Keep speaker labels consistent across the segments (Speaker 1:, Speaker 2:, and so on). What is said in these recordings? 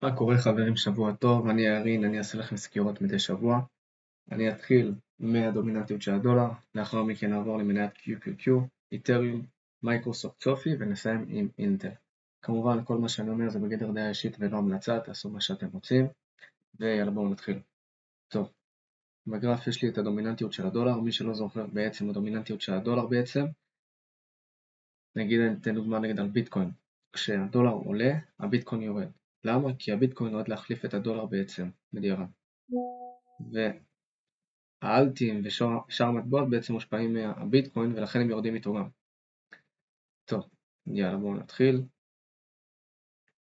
Speaker 1: מה קורה חברים? שבוע טוב, אני ירין, אני אעשה לכם סקירות מדי שבוע. אני אתחיל מהדומיננטיות של הדולר, לאחר מכן נעבור למניית QQQ, איתריום, מייקרוסופט סופי ונסיים עם אינטל. כמובן כל מה שאני אומר זה בגדר דעה אישית ולא המלצה, תעשו מה שאתם רוצים, ויאללה בואו נתחיל. טוב, בגרף יש לי את הדומיננטיות של הדולר, מי שלא זוכר בעצם הדומיננטיות של הדולר בעצם, נגיד אני אתן דוגמה נגד על ביטקוין, כשהדולר עולה, הביטקוין יורד. למה? כי הביטקוין נועד להחליף את הדולר בעצם, בדיעבד. והאלטים ושאר המטבעות בעצם מושפעים מהביטקוין ולכן הם יורדים איתו גם. טוב, יאללה בואו נתחיל.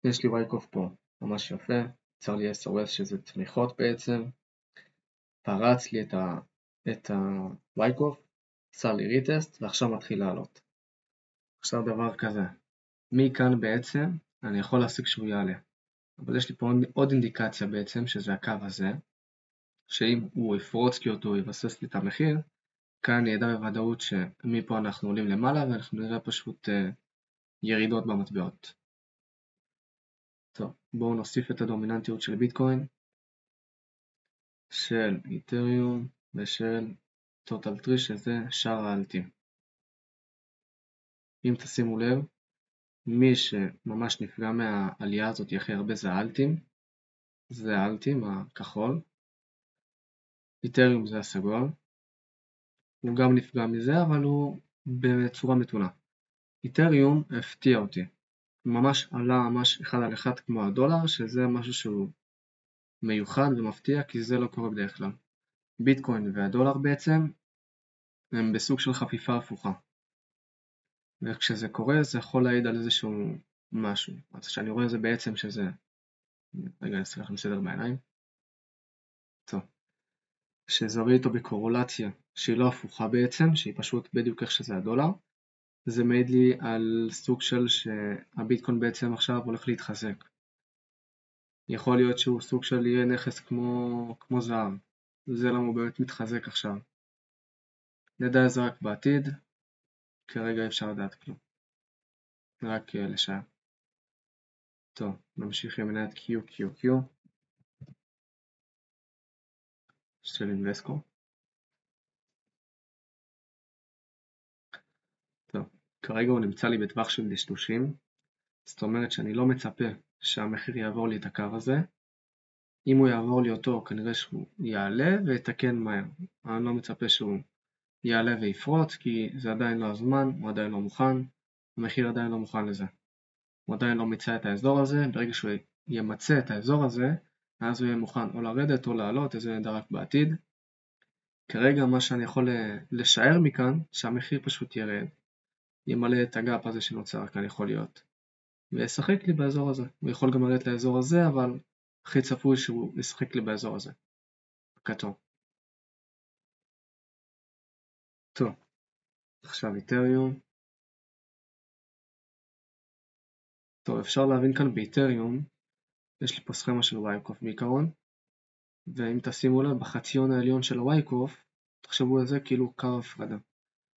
Speaker 1: יש לי וייקוף פה ממש יפה, יצר לי SOS שזה תמיכות בעצם, פרץ לי את הווייקוף, עשה לי ריטסט ועכשיו מתחיל לעלות. עכשיו דבר כזה, מכאן בעצם אני יכול להסיק שהוא יעלה, אבל יש לי פה עוד אינדיקציה בעצם שזה הקו הזה, שאם הוא יפרוץ כי אותו יבסס לי את המחיר, כאן אני אדע בוודאות שמפה אנחנו עולים למעלה ואנחנו נראה פשוט ירידות במטבעות. טוב, בואו נוסיף את הדומיננטיות של ביטקוין, של איתריום ושל טוטל טרי שזה שאר האלטים. אם תשימו לב, מי שממש נפגע מהעלייה הזאת הכי הרבה זה האלטים, זה האלטים הכחול, איתריום זה הסגול, הוא גם נפגע מזה אבל הוא בצורה מתונה. איתריום הפתיע אותי. ממש עלה ממש אחד על אחד כמו הדולר, שזה משהו שהוא מיוחד ומפתיע כי זה לא קורה בדרך כלל. ביטקוין והדולר בעצם הם בסוג של חפיפה הפוכה. וכשזה קורה זה יכול להעיד על איזשהו משהו. אז כשאני רואה זה בעצם שזה... רגע, אני אעשה לכם סדר בעיניים. טוב. שזה רואה איתו בקורולציה שהיא לא הפוכה בעצם, שהיא פשוט בדיוק איך שזה הדולר. זה מעיד לי על סוג של שהביטקוין בעצם עכשיו הולך להתחזק. יכול להיות שהוא סוג של יהיה נכס כמו זהב. זה למה הוא באמת מתחזק עכשיו. נדע זה רק בעתיד, כרגע אפשר לדעת כלום. רק לשעה. טוב, נמשיך עם מניית QQQ של אינבסקו. טוב, כרגע הוא נמצא לי בטווח של דשדושים, זאת אומרת שאני לא מצפה שהמחיר יעבור לי את הקו הזה. אם הוא יעבור לי אותו, כנראה שהוא יעלה ויתקן מהר. אני לא מצפה שהוא יעלה ויפרוץ, כי זה עדיין לא הזמן, הוא עדיין לא מוכן, המחיר עדיין לא מוכן לזה. הוא עדיין לא מיצה את האזור הזה, ברגע שהוא ימצא את האזור הזה, אז הוא יהיה מוכן או לרדת או לעלות, זה נדע רק בעתיד. כרגע מה שאני יכול לשער מכאן, שהמחיר פשוט ירד, ימלא את הגאפ הזה שנוצר כאן יכול להיות, וישחק לי באזור הזה. הוא יכול גם לרדת לאזור הזה, אבל הכי צפוי שהוא ישחק לי באזור הזה, כתוב. טוב, עכשיו איתריום. טוב, אפשר להבין כאן באיתריום, יש לי פה סכמה של וייקוף בעיקרון, ואם תשימו לב בחציון העליון של הווייקוף, תחשבו על זה כאילו קו הפרדה.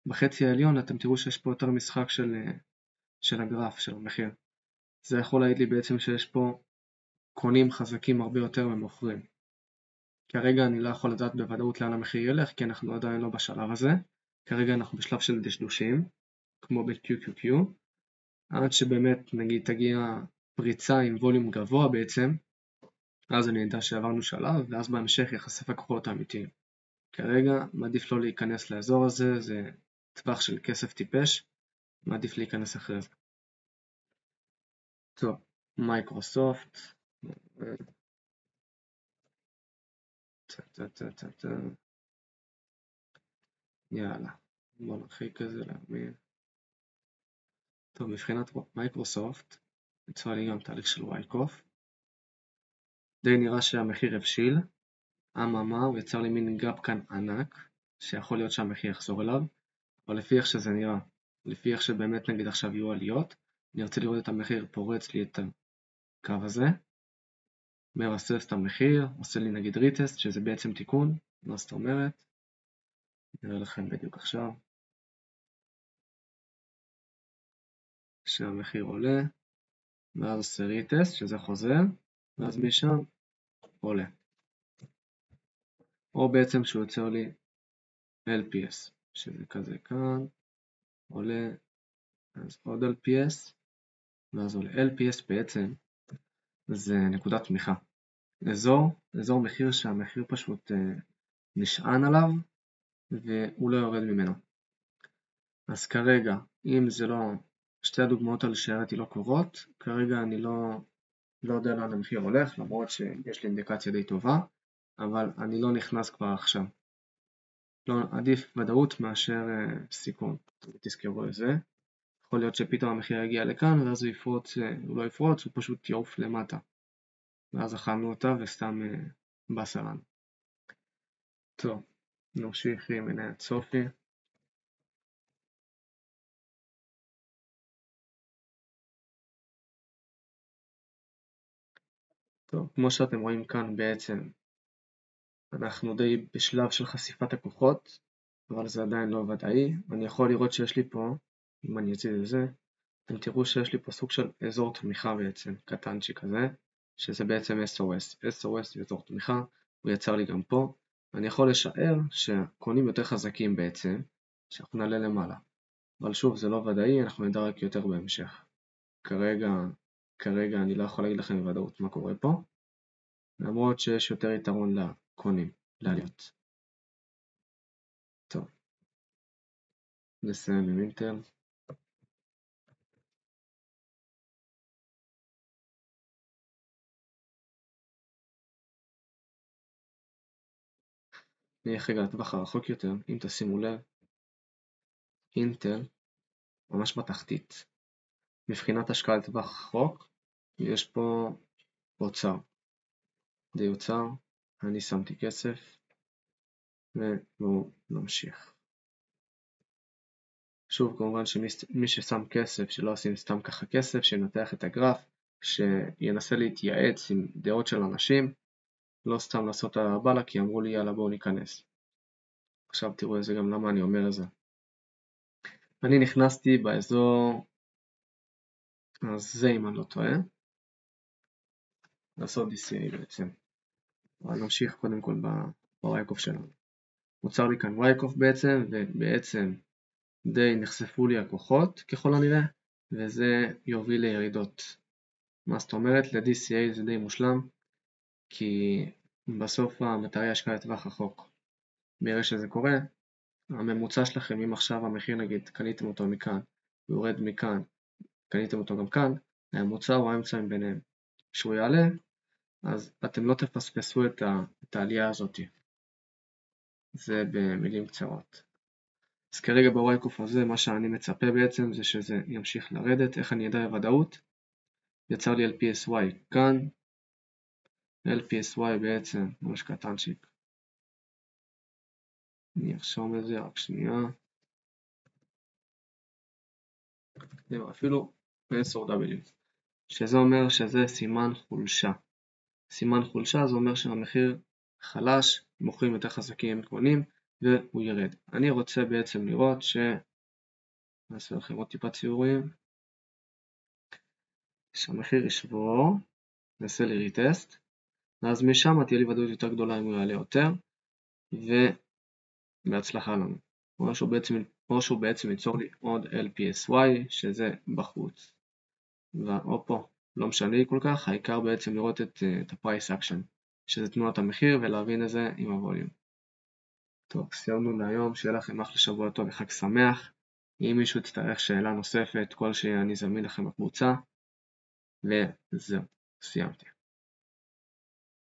Speaker 1: בחצי העליון אתם תראו שיש פה יותר משחק של הגרף, של המחיר. זה יכול להעיד לי בעצם שיש פה קונים חזקים הרבה יותר ממוכרים. כרגע אני לא יכול לדעת בוודאות לאן המחיר ילך, כי אנחנו עדיין לא בשלב הזה. כרגע אנחנו בשלב של דשדושים, כמו ב-QQQ, עד שבאמת נגיד תגיע פריצה עם ווליום גבוה בעצם, אז אני אדע שעברנו שלב, ואז בהמשך יחשף הכוחות האמיתיים. כרגע מעדיף לא להיכנס לאזור הזה, זה טווח של כסף טיפש, מעדיף להיכנס אחרי זה. טוב, מייקרוסופט. יאללה, בוא נרחיק את זה להאמין. טוב, מבחינת מייקרוסופט, יצא לי גם תהליך של וייקוף. די נראה שהמחיר הבשיל. אממה, הוא יצר לי מין גאפ כאן ענק, שיכול להיות שהמחיר יחזור אליו, אבל לפי איך שזה נראה, לפי איך שבאמת נגיד עכשיו יהיו עליות, אני ארצה לראות את המחיר פורץ לי את הקו הזה, מרסס את המחיר, עושה לי נגיד ריטסט, שזה בעצם תיקון, מה זאת אומרת? נראה לכם בדיוק עכשיו. שהמחיר עולה, ואז עושה ריטסט, שזה חוזר, ואז משם עולה. או בעצם שהוא יוצר לי LPS, שזה כזה כאן, עולה, אז עוד LPS, ואז עולה. LPS בעצם זה נקודת תמיכה. אזור מחיר שהמחיר פשוט נשען עליו, והוא לא יורד ממנו. אז כרגע, אם זה לא, שתי הדוגמאות האלה שהראיתי לא קורות, כרגע אני לא יודע לאן המחיר הולך, למרות שיש לי אינדיקציה די טובה, אבל אני לא נכנס כבר עכשיו. לא, עדיף ודאות מאשר סיכון. תזכרו את זה. יכול להיות שפתאום המחיר יגיע לכאן, ואז הוא לא יפרוץ, הוא פשוט יעוף למטה. ואז אכלנו אותה וסתם בסה לנו. טוב, נמשיך עם מניית סופי. טוב, כמו שאתם רואים כאן בעצם, אנחנו די בשלב של חשיפת הכוחות, אבל זה עדיין לא ודאי. אני יכול לראות שיש לי פה, אם אני אציג את זה, אתם תראו שיש לי פה סוג של אזור תמיכה בעצם, קטנצ'י כזה, שזה בעצם SOS. SOS זה אזור תמיכה, הוא יצר לי גם פה. אני יכול לשער שהקונים יותר חזקים בעצם, שאנחנו נעלה למעלה. אבל שוב, זה לא ודאי, אנחנו נדע רק יותר בהמשך. כרגע אני לא יכול להגיד לכם בוודאות מה קורה פה, למרות שיש יותר יתרון לקונים, לעליות. טוב, נסיים עם אינטל. נלך רגע לטווח הרחוק יותר, אם תשימו לב, אינטל ממש בתחתית. מבחינת השקעה לטווח רחוק, יש פה אוצר. די אוצר, אני שמתי כסף, ובואו נמשיך. שוב, כמובן שמי ששם כסף, שלא עושים סתם ככה כסף, שינתח את הגרף, שינסה להתייעץ עם דעות של אנשים, לא סתם לעשות על הבאללה, כי אמרו לי יאללה בואו ניכנס. עכשיו תראו איזה גם למה אני אומר את זה. אני נכנסתי באזור הזה אם אני לא טועה, לעשות DCA בעצם. אבל נמשיך קודם כל בווייקוף שלנו. מוצר לי כאן וייקוף בעצם, ובעצם די נחשפו לי הכוחות ככל הנראה, וזה יוביל לירידות. מה זאת אומרת? ל-DCA זה די מושלם, כי בסוף המטרה היא השקעה לטווח רחוק. ברגע שזה קורה, הממוצע שלכם, אם עכשיו המחיר נגיד קניתם אותו מכאן, ויורד מכאן, קניתם אותו גם כאן, הממוצע הוא האמצע ביניהם. כשהוא יעלה, אז אתם לא תפספסו את העלייה הזאת. זה במילים קצרות. אז כרגע בווייקוף הזה, מה שאני מצפה בעצם זה שזה ימשיך לרדת. איך אני אדע בוודאות? יצר לי LPSY כאן. LPSY בעצם ממש קטנצ'יק. אני ארשום את זה רק שנייה. זהו, אפילו SOW, שזה אומר שזה סימן חולשה. סימן חולשה זה אומר שהמחיר חלש, מוכרים יותר חזקים הם קונים, והוא ירד. אני רוצה בעצם לראות נעשה לכם עוד טיפה ציורים, שהמחיר ישבור, נעשה לי ריטסט, ואז משם תהיה לי ודאות יותר גדולה אם הוא יעלה יותר, ובהצלחה לנו. או שהוא בעצם ייצור לי עוד LPSY, שזה בחוץ. או פה, לא משנה לי כל כך, העיקר בעצם לראות את ה-price action, שזה תנועת המחיר, ולהבין את זה עם הווליום. טוב, סיימנו להיום, שיהיה לכם אחלה שבוע טוב וחג שמח. אם מישהו יצטרך שאלה נוספת, כלשהי אני זמין לכם בקבוצה, וזהו, סיימתי.